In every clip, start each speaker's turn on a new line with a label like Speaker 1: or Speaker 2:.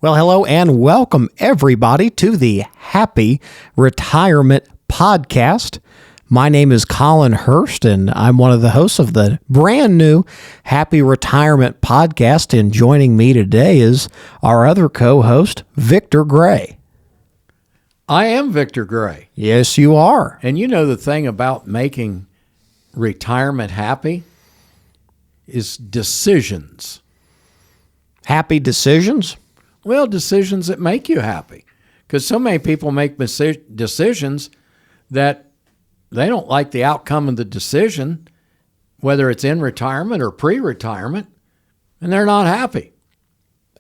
Speaker 1: Well, hello and welcome everybody to the Happy Retirement Podcast. My name is Colin Hurst, and I'm one of the hosts of the brand new Happy Retirement Podcast. And joining me today is our other co-host, Victor Gray.
Speaker 2: I am Victor Gray.
Speaker 1: Yes, you are.
Speaker 2: And you know the thing about making retirement happy is decisions.
Speaker 1: Happy decisions?
Speaker 2: Well, decisions that make you happy. Because so many people make decisions that they don't like the outcome of the decision, whether it's in retirement or pre-retirement, and they're not happy.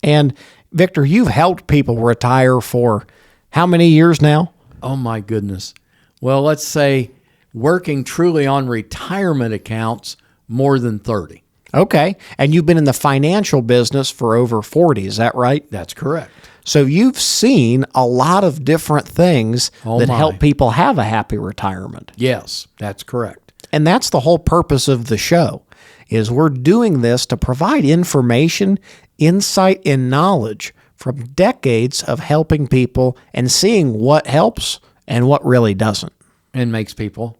Speaker 1: And Victor, you've helped people retire for how many years now?
Speaker 2: Oh, my goodness. Well, let's say working truly on retirement accounts, more than 30.
Speaker 1: Okay. And you've been in the financial business for over 40, is that right?
Speaker 2: That's correct.
Speaker 1: So you've seen a lot of different things that help people have a happy retirement.
Speaker 2: Yes, that's correct.
Speaker 1: And that's the whole purpose of the show, is we're doing this to provide information, insight, and knowledge from decades of helping people and seeing what helps and what really doesn't.
Speaker 2: And makes people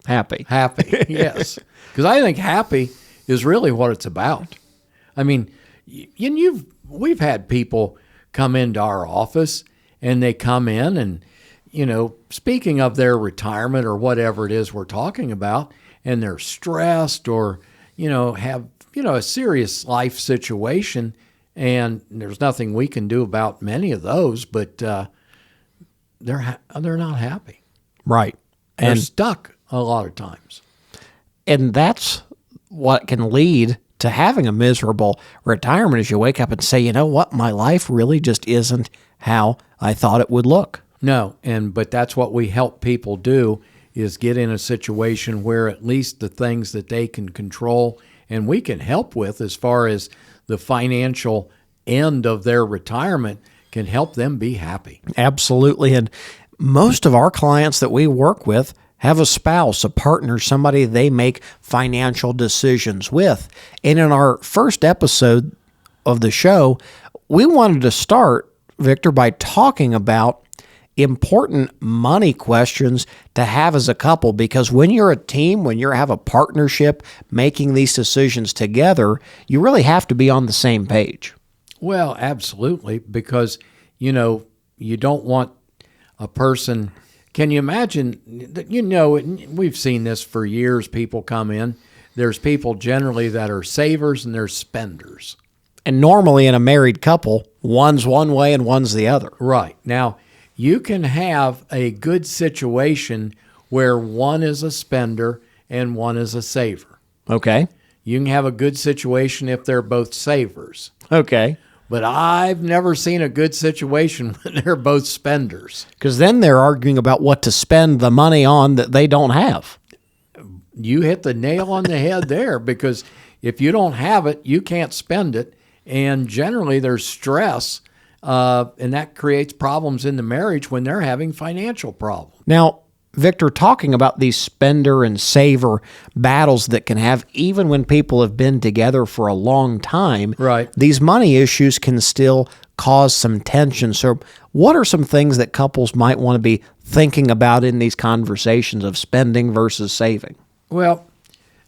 Speaker 1: happy.
Speaker 2: Happy, yes. Because I think happy is really what it's about. I mean, we've had people come into our office, and they come in and, speaking of their retirement or whatever it is we're talking about, and they're stressed or, have, a serious life situation, and there's nothing we can do about many of those, but they're not happy.
Speaker 1: Right.
Speaker 2: They're stuck a lot of times.
Speaker 1: And that's what can lead to having a miserable retirement, is you wake up and say, you know what, my life really just isn't how I thought it would look.
Speaker 2: No, but that's what we help people do, is get in a situation where at least the things that they can control and we can help with as far as the financial end of their retirement can help them be happy.
Speaker 1: Absolutely. And most of our clients that we work with have a spouse, a partner, somebody they make financial decisions with. And in our first episode of the show, we wanted to start, Victor, by talking about important money questions to have as a couple, because when you're a team, when you have a partnership making these decisions together, you really have to be on the same page.
Speaker 2: Well, absolutely, because, you don't want a person. Can you imagine, we've seen this for years, people come in. There's people generally that are savers and there's spenders.
Speaker 1: And normally in a married couple, one's one way and one's the other.
Speaker 2: Right. Now, you can have a good situation where one is a spender and one is a saver.
Speaker 1: Okay.
Speaker 2: You can have a good situation if they're both savers.
Speaker 1: Okay.
Speaker 2: But I've never seen a good situation when they're both spenders.
Speaker 1: Because then they're arguing about what to spend the money on that they don't have.
Speaker 2: You hit the nail on the head there, because if you don't have it, you can't spend it. And generally there's stress, and that creates problems in the marriage when they're having financial problems.
Speaker 1: Now, Victor, talking about these spender and saver battles that can have even when people have been together for a long time,
Speaker 2: right?
Speaker 1: These money issues can still cause some tension. So what are some things that couples might want to be thinking about in these conversations of spending versus saving?
Speaker 2: Well,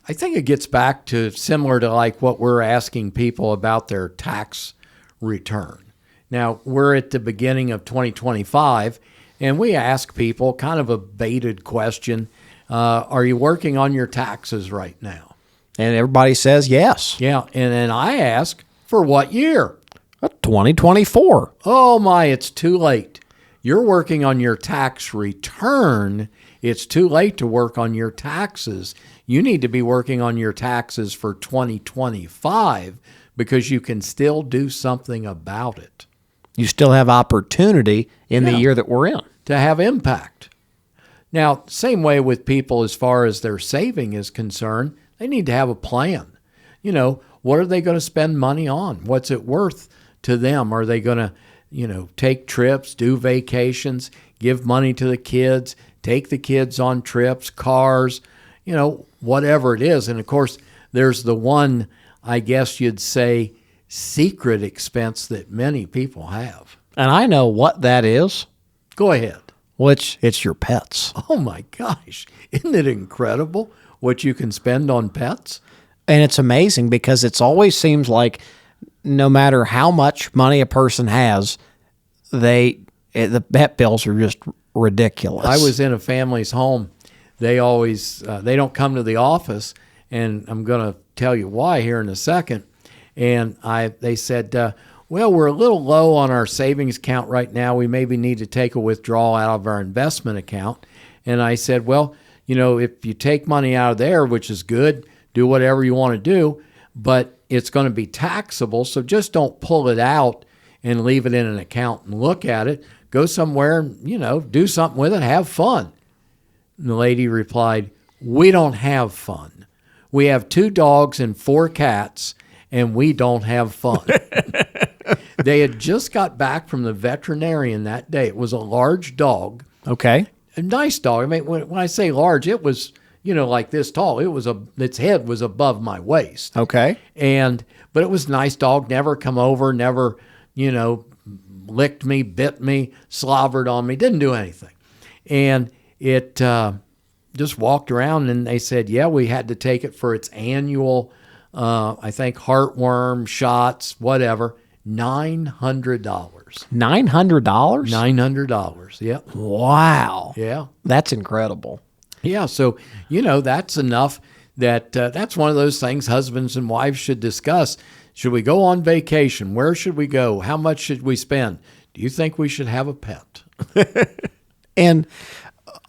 Speaker 2: I think it gets back to similar to like what we're asking people about their tax return. Now, we're at the beginning of 2025, and we ask people kind of a baited question, are you working on your taxes right now?
Speaker 1: And everybody says yes.
Speaker 2: Yeah, and then I ask, for what year?
Speaker 1: 2024.
Speaker 2: Oh my, it's too late. You're working on your tax return. It's too late to work on your taxes. You need to be working on your taxes for 2025 because you can still do something about it.
Speaker 1: You still have opportunity in the year that we're in
Speaker 2: to have impact. Now, same way with people as far as their saving is concerned, they need to have a plan. What are they going to spend money on? What's it worth to them? Are they going to, take trips, do vacations, give money to the kids, take the kids on trips, cars, whatever it is. And of course, there's the one, I guess you'd say, secret expense that many people have.
Speaker 1: And I know what that is.
Speaker 2: Go ahead.
Speaker 1: Which it's your pets.
Speaker 2: Oh my gosh. Isn't it incredible what you can spend on pets?
Speaker 1: And it's amazing because it's always seems like no matter how much money a person has, the pet bills are just ridiculous.
Speaker 2: I was in a family's home. They always, they don't come to the office, and I'm going to tell you why here in a second. And they said, well, we're a little low on our savings account right now. We maybe need to take a withdrawal out of our investment account. And I said, well, if you take money out of there, which is good, do whatever you want to do, but it's going to be taxable. So just don't pull it out and leave it in an account and look at it. Go somewhere and, do something with it. Have fun. And the lady replied, we don't have fun. We have 2 dogs and 4 cats, and we don't have fun. They had just got back from the veterinarian that day. It was a large dog.
Speaker 1: Okay.
Speaker 2: A nice dog. I mean, when I say large, it was, like this tall. Its head was above my waist.
Speaker 1: Okay.
Speaker 2: But it was a nice dog. Never come over. Never, licked me, bit me, slobbered on me. Didn't do anything. And it just walked around, and they said, yeah, we had to take it for its annual, I think, heartworm shots, whatever. $900.
Speaker 1: $900?
Speaker 2: $900. Yep.
Speaker 1: Wow.
Speaker 2: Yeah.
Speaker 1: That's incredible.
Speaker 2: Yeah. So, that's enough that's one of those things husbands and wives should discuss. Should we go on vacation? Where should we go? How much should we spend? Do you think we should have a pet?
Speaker 1: And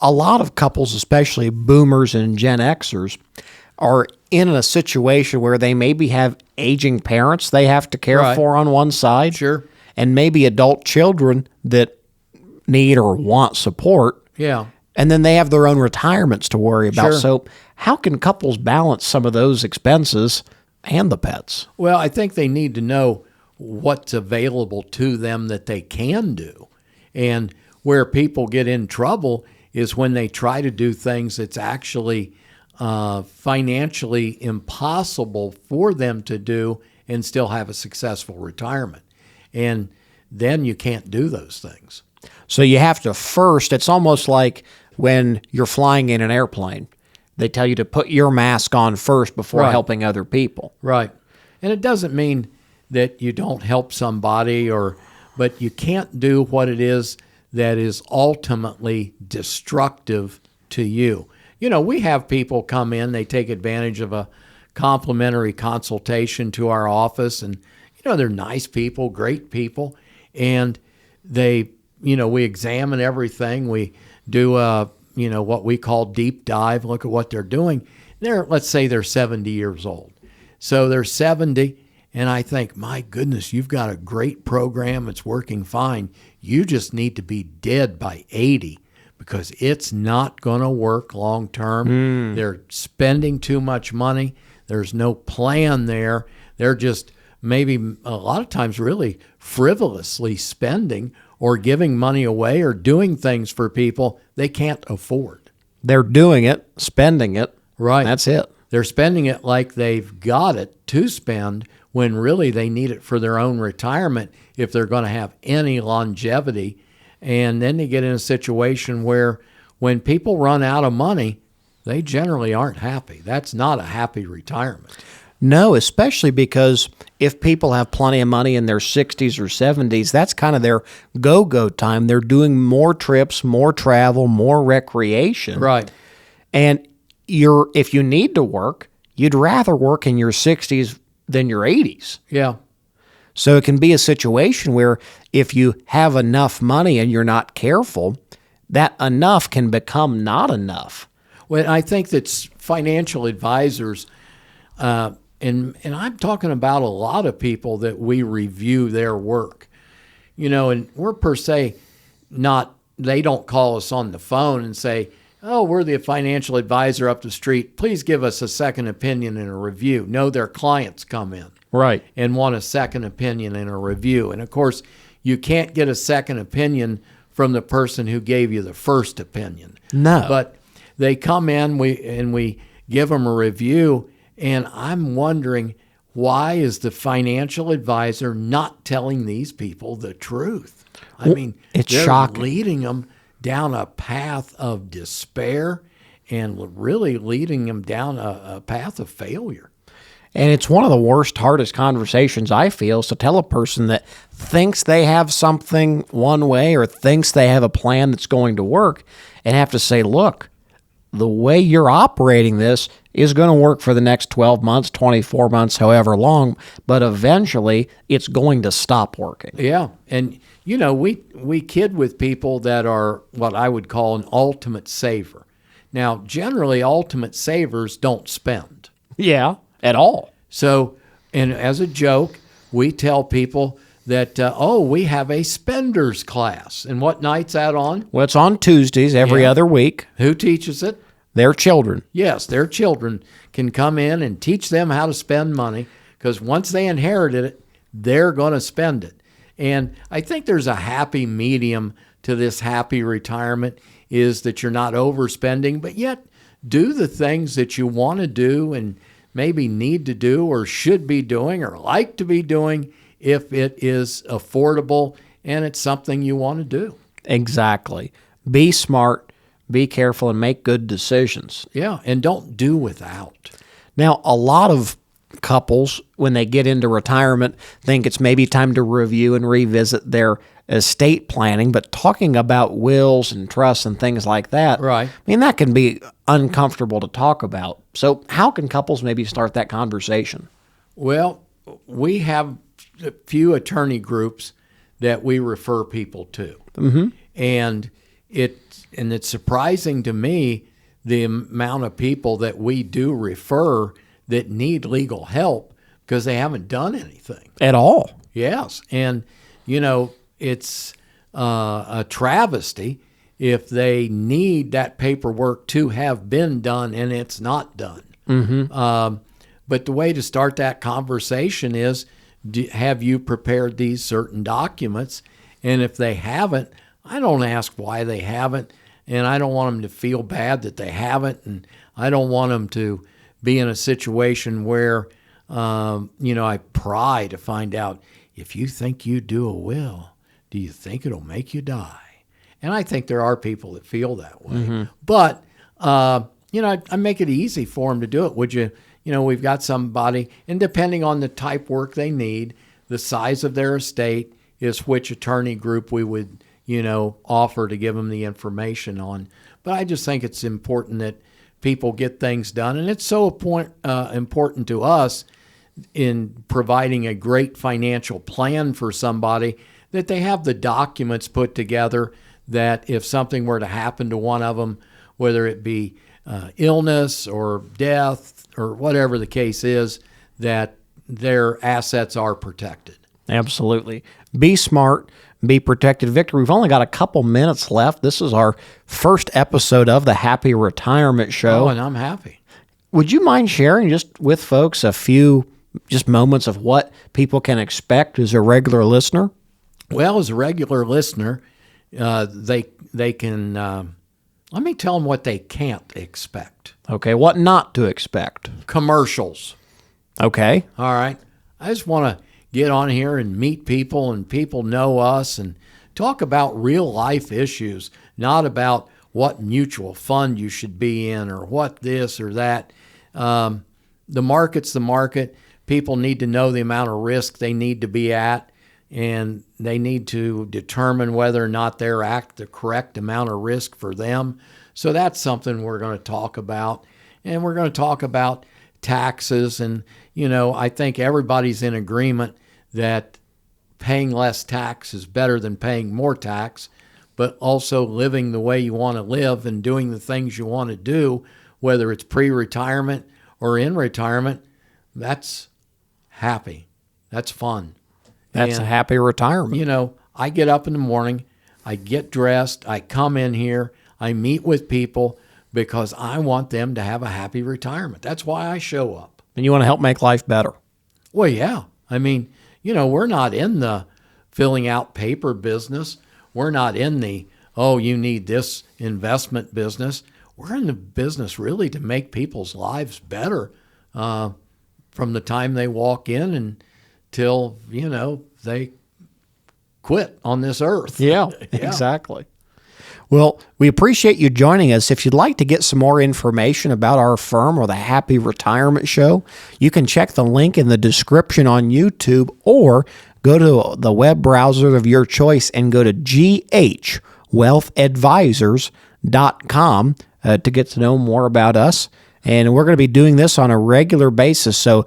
Speaker 1: a lot of couples, especially boomers and Gen Xers, are in a situation where they maybe have aging parents they have to care for on one side.
Speaker 2: Sure.
Speaker 1: And maybe adult children that need or want support.
Speaker 2: Yeah.
Speaker 1: And then they have their own retirements to worry about.
Speaker 2: Sure.
Speaker 1: So how can couples balance some of those expenses and the pets?
Speaker 2: Well, I think they need to know what's available to them that they can do. And where people get in trouble is when they try to do things that's actually financially impossible for them to do and still have a successful retirement. And then you can't do those things.
Speaker 1: So you have to first, it's almost like when you're flying in an airplane. They tell you to put your mask on first before helping other people.
Speaker 2: Right. And it doesn't mean that you don't help somebody, but you can't do what it is that is ultimately destructive to you. We have people come in, they take advantage of a complimentary consultation to our office, and, they're nice people, great people, and they, we examine everything. We do what we call deep dive, look at what they're doing. Let's say they're 70 years old. So they're 70, and I think, my goodness, you've got a great program. It's working fine. You just need to be dead by 80 because it's not going to work long term. They're spending too much money. There's no plan there. They're just maybe a lot of times really frivolously spending or giving money away or doing things for people they can't afford.
Speaker 1: They're doing it, spending it.
Speaker 2: Right.
Speaker 1: That's it.
Speaker 2: They're spending it like they've got it to spend when really they need it for their own retirement if they're going to have any longevity. And then they get in a situation where when people run out of money, they generally aren't happy. That's not a happy retirement.
Speaker 1: No, especially because if people have plenty of money in their 60s or 70s, that's kind of their go-go time. They're doing more trips, more travel, more recreation.
Speaker 2: Right.
Speaker 1: And if you need to work, you'd rather work in your 60s than your 80s.
Speaker 2: Yeah.
Speaker 1: So it can be a situation where if you have enough money and you're not careful, that enough can become not enough.
Speaker 2: Well, I think that financial advisors, and I'm talking about a lot of people that we review their work, and we're per se they don't call us on the phone and say, oh, we're the financial advisor up the street. Please give us a second opinion and a review. No, their clients come in.
Speaker 1: Right.
Speaker 2: And want a second opinion and a review. And of course, you can't get a second opinion from the person who gave you the first opinion.
Speaker 1: No.
Speaker 2: But they come in, we give them a review, and I'm wondering why is the financial advisor not telling these people the truth? I mean,
Speaker 1: it's
Speaker 2: they're
Speaker 1: shocking.
Speaker 2: leading them down a path of despair and really leading them down a path of failure.
Speaker 1: And it's one of the worst, hardest conversations I feel is to tell a person that thinks they have something one way or thinks they have a plan that's going to work and have to say, look, the way you're operating this is going to work for the next 12 months, 24 months, however long, but eventually it's going to stop working.
Speaker 2: Yeah. And, you know, we kid with people that are what I would call an ultimate saver. Now, generally, ultimate savers don't spend.
Speaker 1: Yeah, at all.
Speaker 2: So, and as a joke, we tell people that, we have a spenders class. And what night's that on?
Speaker 1: Well, it's on Tuesdays every other week.
Speaker 2: Who teaches it?
Speaker 1: Their children.
Speaker 2: Yes, their children can come in and teach them how to spend money, because once they inherited it, they're going to spend it. And I think there's a happy medium to this happy retirement, is that you're not overspending, but yet do the things that you want to do and maybe need to do or should be doing or like to be doing if it is affordable and it's something you want to do.
Speaker 1: Exactly. Be smart, be careful, and make good decisions.
Speaker 2: Yeah, and don't do without.
Speaker 1: Now, a lot of couples, when they get into retirement, think it's maybe time to review and revisit their estate planning, but talking about wills and trusts and things like that,
Speaker 2: Right.
Speaker 1: I mean, that can be uncomfortable to talk about. So how can couples maybe start that conversation?
Speaker 2: Well, we have a few attorney groups that we refer people to. Mm-hmm. And it's surprising to me the amount of people that we do refer that need legal help because they haven't done anything.
Speaker 1: At all.
Speaker 2: Yes. And, you know, it's a travesty if they need that paperwork to have been done and it's not done. Mm-hmm. But the way to start that conversation is, have you prepared these certain documents? And if they haven't, I don't ask why they haven't, and I don't want them to feel bad that they haven't, and I don't want them to be in a situation where, I pry to find out, if you think you do a will, do you think it'll make you die? And I think there are people that feel that way. Mm-hmm. But, I make it easy for them to do it. Would you, we've got somebody, and depending on the type work they need, the size of their estate is which attorney group we would, offer to give them the information on. But I just think it's important that people get things done. And it's so important to us in providing a great financial plan for somebody that they have the documents put together that if something were to happen to one of them, whether it be illness or death or whatever the case is, that their assets are protected.
Speaker 1: Absolutely. Be smart, be protected. Victor, we've only got a couple minutes left. This is our first episode of the Happy Retirement Show.
Speaker 2: Oh, and I'm happy.
Speaker 1: Would you mind sharing just with folks a few just moments of what people can expect as a regular listener?
Speaker 2: Well, as a regular listener, they can, let me tell them what they can't expect.
Speaker 1: Okay, what not to expect?
Speaker 2: Commercials.
Speaker 1: Okay.
Speaker 2: All right. I just want to get on here and meet people, and people know us, and talk about real life issues, not about what mutual fund you should be in or what this or that. The market's the market. People need to know the amount of risk they need to be at, and they need to determine whether or not they're at the correct amount of risk for them. So that's something we're going to talk about. And we're going to talk about taxes. And, I think everybody's in agreement that paying less tax is better than paying more tax, but also living the way you want to live and doing the things you want to do, whether it's pre-retirement or in retirement, that's happy. That's fun.
Speaker 1: That's a happy retirement.
Speaker 2: I get up in the morning, I get dressed, I come in here, I meet with people because I want them to have a happy retirement. That's why I show up.
Speaker 1: And you want to help make life better.
Speaker 2: Well, yeah. I mean, we're not in the filling out paper business. We're not in the, you need this investment business. We're in the business really to make people's lives better from the time they walk in until, they quit on this earth.
Speaker 1: Yeah, exactly. Well, we appreciate you joining us. If you'd like to get some more information about our firm or the Happy Retirement Show, you can check the link in the description on YouTube or go to the web browser of your choice and go to ghwealthadvisors.com to get to know more about us. And we're going to be doing this on a regular basis. So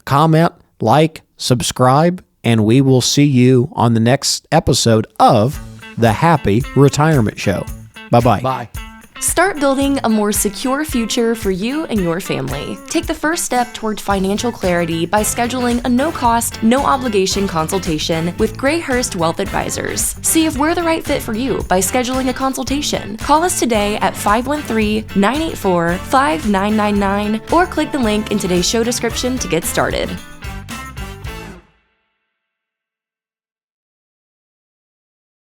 Speaker 1: comment, like, subscribe, and we will see you on the next episode of the Happy Retirement Show. Bye-bye.
Speaker 2: Bye.
Speaker 3: Start building a more secure future for you and your family. Take the first step toward financial clarity by scheduling a no-cost, no-obligation consultation with Hurst Wealth Advisors. See if we're the right fit for you by scheduling a consultation. Call us today at 513-984-5999 or click the link in today's show description to get started.